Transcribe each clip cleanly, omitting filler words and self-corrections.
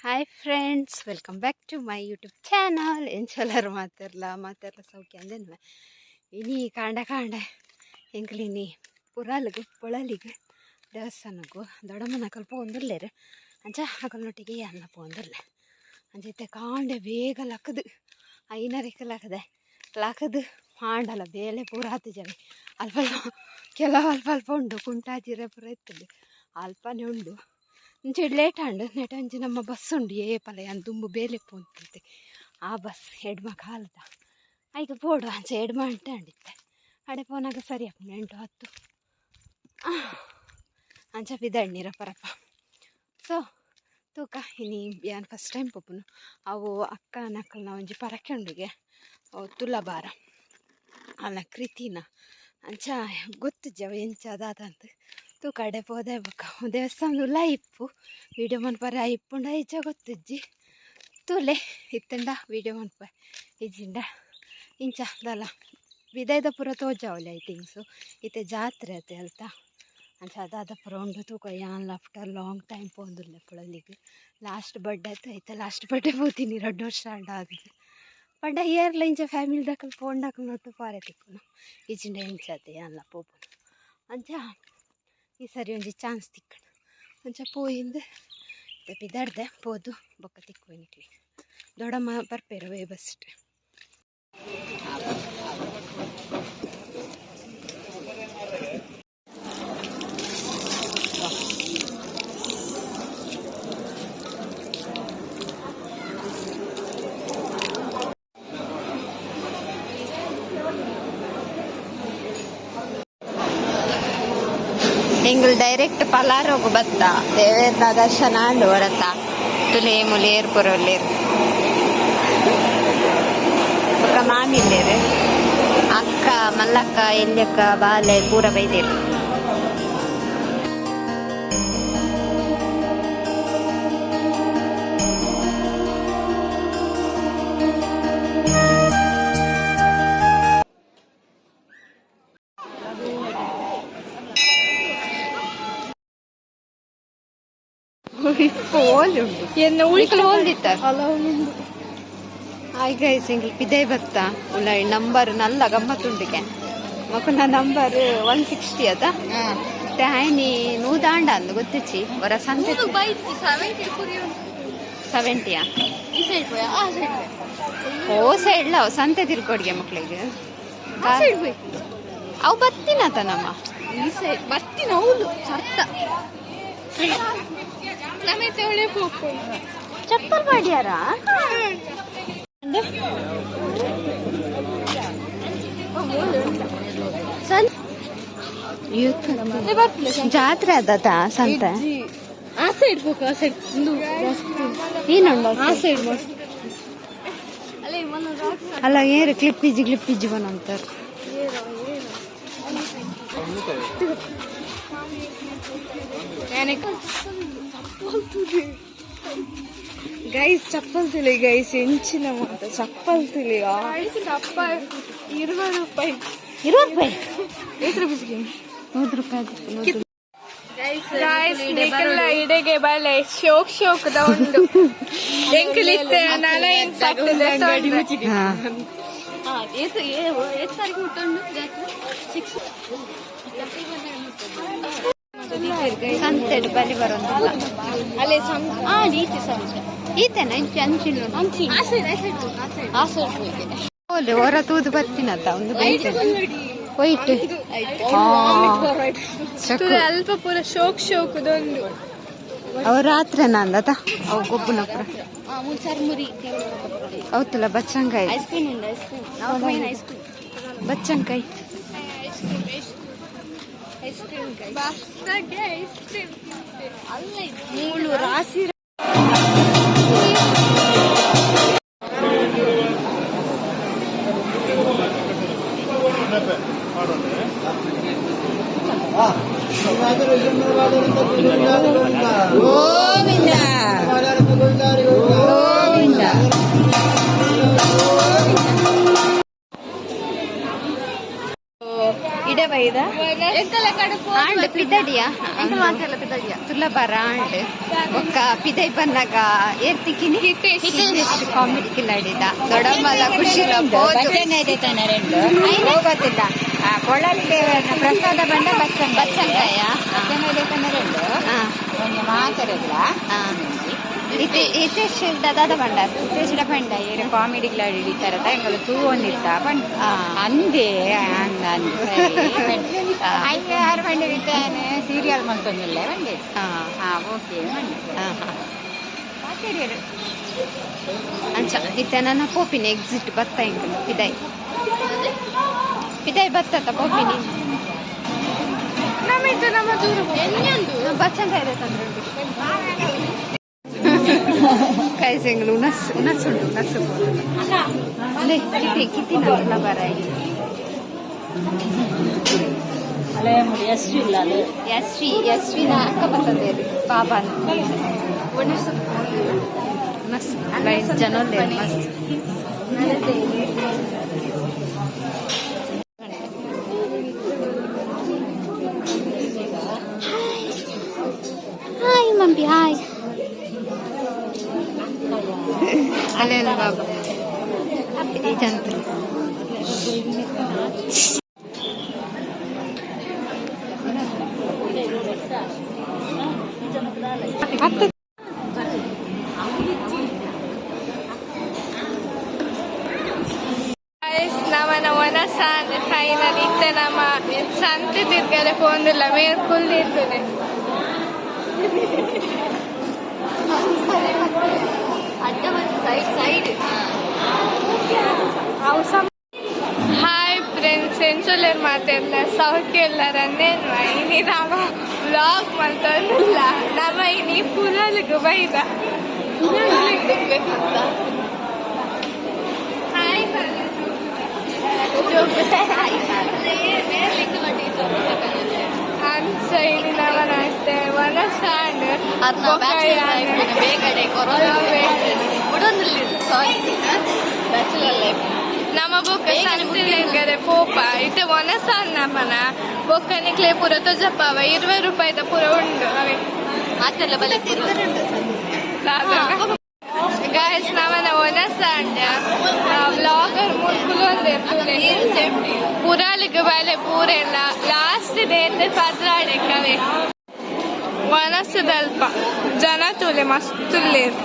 Hi friends, welcome back to my YouTube channel. ಎಂಚಲರು ಮಾತಾರಲ್ಲ ಸೌಖ್ಯ ಅಂದೇನು ಇನಿ ಕಾಂಡ ಎಂಕ್ಲಿನಿ ಪುರಾಲಿಗೆ ಪೊಳಲಿಗೆ ದೇವಸ್ಥಾನಕ್ಕೂ ದೊಡ್ಡಮ್ಮನಕಲ್ ಪೋಂದುಲ್ಲೇರು ಅಂಚ ಅಕಲ್ನೊಟ್ಟಿಗೆ ಅನ್ನ ಪೋಂದುಲ್ಲೆ ಅಂಚೈತೆ ಕಾಂಡೆ ಬೇಗ ಲಕ್ಕದು 5:30 ಲಕ್ಕದು ಮಾಡಲ್ಲ ಬೇಲೆ ಪೂರ ಹತ್ತು ಜನ ಅಲ್ಪ ಕೆಲವು ಅಲ್ಪ ಉಂಡು ಕುಂಟಾಜಿರೆ ಪೂರ ಎತ್ತದು ಅಲ್ಪನೇ ಉಂಡು ಇಂಚೆ ಲೇಟ್ ಆಂಡು ನೆಟ ಅಂಚೆ ನಮ್ಮ ಬಸ್ ಉಂಡು ಏಪಲ ಅಂತ ತುಂಬು ಬೇಲೆ ಪೋಂತಿದ್ದೆ ಆ ಬಸ್ ಎಡ್ಮ ಕಾಲದ ಐದು ಪೋಡು ಅಂಚೆ ಎಡ್ಮ ಅಂಟೆ ಅಂಡಿತ್ತೆ ಅಡೆ ಪೋನಾಗ ಸರಿ ಅಪ್ಪನ 8-10 ಅಂಚ ಬಿದಣ್ಣೀರ ಪರಪ್ಪ ಸೊ ತೂಕ ಇನಿ ಯಾನ್ ಫಸ್ಟ್ ಟೈಮ್ ಪೊಪ್ಪುನು ಅವು ಅಕ್ಕ ನಕ್ಕಲ್ನ ಒಂಜಿ ಪರಕೆಂಡಿಗೆ ತುಲಬಾರ ಅಲ್ಲ ಕೃತಿನ ಅಂಚ ಗೊತ್ತಿಜ್ಜವ ಎಂಚದಾದಂತ ತೂಕ ಅಡೆ ಪೋದೆ ಬೊಕ್ಕ ದೇವಸ್ಥಾನದ ಇಪ್ಪು ವೀಡಿಯೋ ಮನ್ಪರ ಇಪ್ಪುಂಡ ಇಜ್ಜ ಗೊತ್ತಿಜ್ಜಿ ತೂಲೆ ಇತ್ತಂಡ ವೀಡಿಯೋ ಮನ್ಪ ಇಜ್ಜಿಂಡ ಇಂಚ ದಲ್ಲ ವಿದಾಯದ ಪುರ ತೋಜಾವಲೆ ಐ ಥಿಂಕ್ಸು ಇತ್ತೆ ಜಾತ್ರೆ ಅತ್ತೆ ಅಲ್ತ ಅಂಚ ಅದಾದ ಪುರ ಉಂಡು ತೂಕ ಯಾನ್ ಆಫ್ಟರ್ ಲಾಂಗ್ ಟೈಮ್ ಪೋಂದುಲ್ಲ ಪುಳಲಿಗೆ ಲಾಸ್ಟ್ ಬರ್ಡೇ ಆಯ್ತು ಐತೆ ಲಾಸ್ಟ್ ಬರ್ಡೇ ಪೋತೀನಿ 2 ವರ್ಷ ಆಡಿದೆ ಪಂಡ ಇಯರ್ಲ ಇಂಚ ಫ್ಯಾಮಿಲಿ ದಕ್ಕಲ್ ಪೋಂಡಕ್ಕಲ್ ನೋಟು ಪಾರೆ ತಿಕ್ಕುನು ಇಜ್ಜಿಂಡ ಇಂಚತೆ ಯಾನ್ಲ ಪೋಪುನು ಅಂಚ ಈ ಸರಿ ಒಂಜಿ ಚಾನ್ಸ್ ತಿಕ್ಕಣ ಅಂಚ ಪೋಯಿಂದು ಬಿದ್ದಾಡ್ದೆ ಪೋದು ಬೊಕ್ಕ ತಿಕ್ಕೋನಿಕ್ಲಿ ದೊಡ್ಡಮ್ಮ ಬರ್ಪೇರ ವೇ ಬಸ್ ಎಂಗಲ್ ಡೈರೆಕ್ಟ್ ಪಲಾರ್ ಹೋಗು ಬತ್ತ ದೇವೇರ್ನ ದರ್ಶನ ಅಂಡು ಹೊರತ ತುಲೆ ಮುಲೇರ್ ಪುರೊಲ್ಲೇರು ಬೊಕ ಮಾಮಿಲ್ಲೇರು ಅಕ್ಕ ಮಲ್ಲಕ್ಕ ಎಲ್ಯಕ್ಕ ಬಾಲೆ ಪೂರ ಬೈದೇರು ಹಾಯ್ ಗೈಸ್ ಎಂಗ್ಲ್ ಪಿದೇ ಬತ್ತ ಉಲ್ಲ ನಂಬರ್ ನಲ್ಲ ಗಮ್ಮತ್ತುಂಡಿಗೆ ಮಕ್ಕನ ನಂಬರ್ 160 ಅದ ಹಾಯ್ನಿ ನೂದಾಂಡ ಅಂದು ಗೊತ್ತಿಚ್ಚಿ ವರ ಸಂತೆ 70ಯಾ ಓ ಸೈಡ್ಲ ಅವು ಸಂತೆ ತಿರ್ಕೊಡ್ಗೆ ಮಕ್ಳಿಗೆ ಅವು ಬತ್ತಿನತ ನಮ್ಮ ಈ ಸೈಡ್ ಬತ್ತಿನ ಹೌದು ಸತ್ತ ಚಪ್ಪಲ್ ಮಾಡ್ಯಾರ ಜಾತ್ರೆ ಅದತ ಸಂತೆ ಆ ಸೈಡ್ ಅಲ್ಲ ಏರು ಕ್ಲಿಪ್ಪಿಜ್ಜಿ ಬನಂತಾರ ಗೈಸ್ ಚಪ್ಪಲ್ ತುಳಿ ಗೈಸ್ ಎಂಚಿನ ಮಾತ ಚಪ್ಪಲ್ ತುಳಿ ಅಪ್ಪ 20 ರೂಪಾಯಿ 8 ರೂಪಾಯಿ 100 ರೂಪಾಯಿ ಇಡೆಗೆ ಬಳೆ ಶೋಕದ ಉಂಡು ಎಂಕಲಿತ್ತೆ ನಲ ಎಂಸಾಗ್ತದೆ ಸಂತೆ ಬಲಿ ಬರೋದಿಲ್ಲ ಅಲ್ಲೇ ಈತೇನ ಓಲೆ ಹೊರ ತೂದು ಬರ್ತೀನತ್ತ ಒಂದು ವೈಟ್ ಅಲ್ಪ ಪೂರ ಶೋಕದೊಂದು ಅವು ರಾತ್ರಿ ನಂದತ ಅವು ಗೊಬ್ಬನ ಪುರ ಅವತ್ತಲ್ಲ ಬಚ್ಚಂಕಾಯಿ ಬಚ್ಚಂಕಾಯಿ ಮೂಳು ರಾಶಿ ಗೋವಿಂದ ಗೋವಿಂದ ಇಡೆ ಬೈದ ಆಂಡ್ ಪಿದಡಿಯ ತುಲಬಾರ ಆಂಡ್ ಒಕ್ಕ ಪಿದೈ ಬನ್ನಾಗ ಏರ್ತಿಕ್ಕಿನಿ ಹಿತೇಶ್ ಕಾಮಿಡಿ ಕಿಲಾಡಿದ ದೊಡ್ಡಮ್ಮಲ ಖುಷಿಲ ಹೋಗೋದಿಲ್ಲ ಕೊಳಲ್ ಪ್ರಸಾದ ಬಂದ ಬಚ್ಚಂಕಾಯ ಒಂದು ಮಾತಾಡಿಲ್ಲ ಹಿತೇಶ್ ದಾದ ಬಂಡ ಹಿತೇಶ್ ಪಂಡ ಏರು ಕಾಮಿಡಿ ಗಿಲಾಡಿ ಹಿಡಿತಾರದ ಎಂಗಳು ತೂ ಒಂದಿತ್ತ ಪಂಡ ಅಂದೇ ಅಯ್ಯ ಯಾರು ಬಂಡೆ ಬಿದ್ದಾನೆ ಸೀರಿಯಲ್ ಮಂತೊಂದಿಲ್ಲ ಬಂಡೆ ಓಕೆ ಮಾತಾಡಿಯರು ಅಂಚ ಇತ್ತ ನನ್ನ ಪೋಪಿನ ಎಕ್ಸಿಟ್ ಬತ್ತ ಇಂಕಲು ಪಿದಾಯ್ ಬತ್ತ ಪೋಪಿನಿ ನಮ್ಮ ದೂರ ಬಚ್ಚಂಕಾಯ ತಂದ್ರೆ ಕಾಯಿಸಂಗಳು ಉನಸ್ಸು ಕಿತ್ತಿನ ತುಲಬಾರ ಯಶ್ವಿನ ಅಕ್ಕ ಬರ್ತದೆ ಬಾಬಾ ಮಸ್ತ್ ಜನೋಲ್ಲ ಮಸ್ತ್ ಹಾಯ್ ಮಮ್ಮಿ ಹಾಯ್ ಅಲ್ಲೆಲ್ಲ ಬಾಬಾ ಈ ಜಂತು ನಮ್ಮನ ವನಸ ಅಂದ್ರೆ ಫೈನಲ್ ಇತ್ತ ನಮ್ಮ ಸಂತೆ ತಿರ್ಗಡೆ ಪೋಂದಿಲ್ಲ ಮೇಲ್ಕುಲ್ ಇರ್ತದೆ ಹಾಯ್ ಫ್ರೆಂಡ್ಸ್ ಎಂಚೊಲ್ಲೇರು ಮಾತಾಡ್ಲ ಸೌಖ್ಯ ಎಲ್ಲರನ್ನೇನು ಇನಿ ನಾವು ವ್ಲಾಗ್ ಮಾಡ್ತಂದಿಲ್ಲ ನಮ್ಮ ಇನಿ ಪುರಲಿಗೆ ಬೈದ ಹಾಯ್ ಅನ್ಸ ಇಲ್ಲಿ ನವನ ಅಷ್ಟೇ ವನಸಾಂಡ್ ನಮ್ಮ ಬೊಕ್ಕ ಸಂತಿಲೆಂಗರೆ ಪೋಪ ಇತ್ತೆ ವನಸಾಂಡ್ ನಮ್ಮನ ಬೊಕ್ಕನಿಕ್ಲೆ ಪೂರ ತೊಜಪ್ಪವ 20 ರೂಪಾಯಿದ ಪೂರ ಉಂಡು ಅವೇ ಅದೆಲ್ಲ ಬಲೆ ಗಾಯಸ್ ನಮ್ಮನ ವನಸಾಂಡ್ ವ್ಲಾಗರ್ ಮುಲ್ಕುಲು ಒಂದಿರ್ತದೆ ಪುರಾಲಿಗೆ ಬಲೆ ಪೂರೆಲ್ಲ ಲಾಸ್ಟ್ ಡೇ ಪದ್ರಾಡಕ್ಕವೆ ವನಸದಲ್ಪ ಜನ ತುಲೆ ಮಸ್ತುಲ್ಲೇರು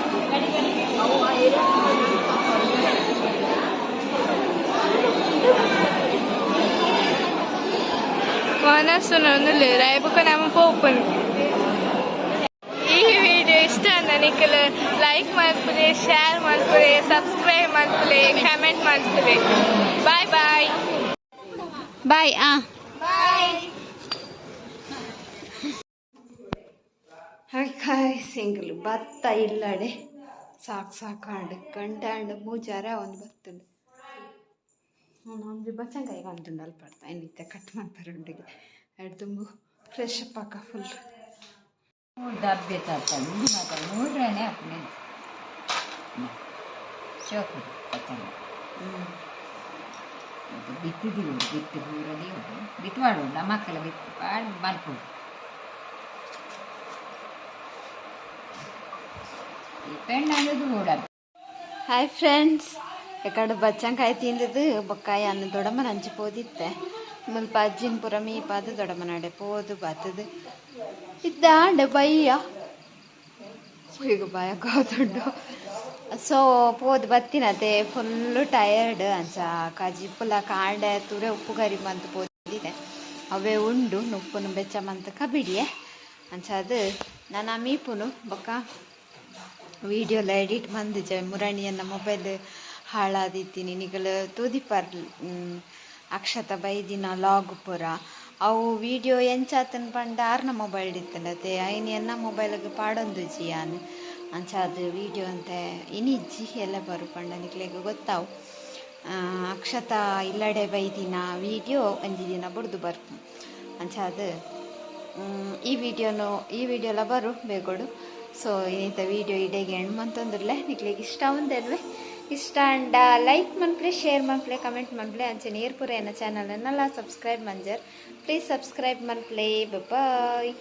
ವನಸುನೊಂದು ರೇಪಕ್ಕ ನಮ್ಮ ಪೋಪನ್ ಈ ವಿಡಿಯೋ ಇಷ್ಟ ಅಂದ ನಿಖಲ್ ಲೈಕ್ ಮಾಡ್ಕೊಳ್ಳಿ ಶೇರ್ ಮಾಡ್ಕೊಳ್ಳಿ ಸಬ್ಸ್ಕ್ರೈಬ್ ಮಾಡ್ಕೊಳ್ಳಿ ಕಮೆಂಟ್ ಮಾಡ್ಕೊಳ್ಳಿ ಬಾಯ್ ಬಾಯ್ ಬಾಯ್ ಹಾಯ್ ಸಿಂಗಲ್ ಭತ್ತ ಇಲ್ಲಡೆ ಸಾಕಾಂಡು ಗಂಟೆ ಮೂಜಾರ ಒಂದು ಬರ್ತದೆ ನಮ್ದು ಬಚ್ಚಂಕಾಯಿ ಕಾಣ್ತುಂಡು ಅಲ್ಪ ಇನ್ನಿತ್ತೆ ಕಟ್ ಮಾಡ್ತಾರೆ ಉಂಡಿಗೆ ಎರಡು ತುಂಬು ಫ್ರೆಶ್ ಅಪ್ ಹಾಕ ಫುಲ್ ಡಬ್ಬೆ ತರ್ತಾನೆ ಮಾತಾಡಿ ನೋಡ್ರೇನೆ ಅಪ್ಪನೇ ಶೋಕು ಬಿತ್ತಿದ್ದೀವಿ ಬಿತ್ತು ಊರಲ್ಲಿ ಬಿತ್ತು ಮಾಡು ನಮ್ಮ ಮಕ್ಕಳ ಬಿತ್ತು ಮಾಡಿ ಮಲ್ಕೊಂಡು ಈ ಪೆಣ್ಣದು ಕೂಡ ಹಾಯ್ ಫ್ರೆಂಡ್ಸ್ ಎಕಡೆ ಬಚ್ಚಂಕಾಯಿ ತಿಂದದು ಬೊಕ್ಕಾಯಿ ಅನ್ನ ದೊಡ್ಡಮ್ಮನ ಹಂಚಿ ಪೋದಿತ್ತೆ ಮುಲ್ಪ ಅಜ್ಜಿನ ಪುರ ಮೀಪಾದ ದೊಡ್ಡಮ್ಮನಾಡೆ ಪೋದು ಬಾತದು ಇದ್ದಾಂಡ ಬಯ್ಯ ಈಗ ಬಾಯಕೋದುಂಡು ಸೊ ಪೋದು ಬತ್ತಿನತೆ ಫುಲ್ಲು ಟಯರ್ಡ್ ಅಂಚ ಕಜಿಪ್ಪುಲ ಕಾಂಡೆ ತುರೆ ಉಪ್ಪು ಕರಿ ಮಂತ್ ಪೋದಿದೆ ಅವೇ ಉಂಡು ಉಪ್ಪುನು ಬೆಚ್ಚ ಮಂತ್ ಕಬಿಡಿಯೆ ಅಂಚ ಅದು ನಾನು ಮೀಪುನು ಬೊಕ್ಕ ವೀಡಿಯೋಲ ಎಡಿಟ್ ಮಂದಿಜೆ ಮುರಣಿಯನ್ನ ಮೊಬೈಲ್ ಹಾಳಾದಿತ್ತೀನಿ ನಿಗಲು ತೂದಿಪಾರ್ ಅಕ್ಷತ ಬೈದಿನ ಲಾಗ್ ಪುರ ಅವು ವಿಡಿಯೋ ಎಂಚಾತನ ಪಂಡ ಆರ್ನ ಮೊಬೈಲ್ ಇತ್ತನತೆ ಐನಿ ಎನ್ನ ಮೊಬೈಲ್ಗೆ ಪಾಡೊಂದು ಜಿಯಾನ್ ಅಂಚ ಅದು ವಿಡಿಯೋ ಅಂತ ಇನಿಜ್ಜಿ ಎಲ್ಲ ಬರು ಪಂಡ ನಿಕ್ಲೆಗೆ ಗೊತ್ತಾವು ಅಕ್ಷತ ಇಲ್ಲಡೆ ಬೈದಿನ ವಿಡಿಯೋ ಒಂಜಿ ದಿನ ಬುಡ್ದು ಬರ್ಪು ಅಂಚ ಅದು ಈ ವಿಡಿಯೋಲ ಬರು ಬೇಗೊಡು ಸೊ ಇನ್ನಿತ ವಿಡಿಯೋ ಇಡೆಗೆ ಹೆಣ್ಣು ಮಂತಂದ್ರಲ್ಲೇ ನಿಕ್ಲಿಗೆ ಇಷ್ಟ ಒಂದೇಲ್ವೇ ಇಷ್ಟ ಅಂಡ ಲೈಕ್ ಮನ್ಪ್ಲೆ ಶೇರ್ ಮನ್ಪ್ಲೆ ಕಮೆಂಟ್ ಮನ್ಪ್ಲೆ ಅಂಚನೆ ಏರ್ಪುರ ಎನ್ನ ಚಾನಲ್ ಸಬ್ಸ್ಕ್ರೈಬ್ ಮಂಜರ್ ಪ್ಲೀಸ್ ಸಬ್ಸ್ಕ್ರೈಬ್ ಮನ್ಪ್ಲೆ ಬಾಯ್.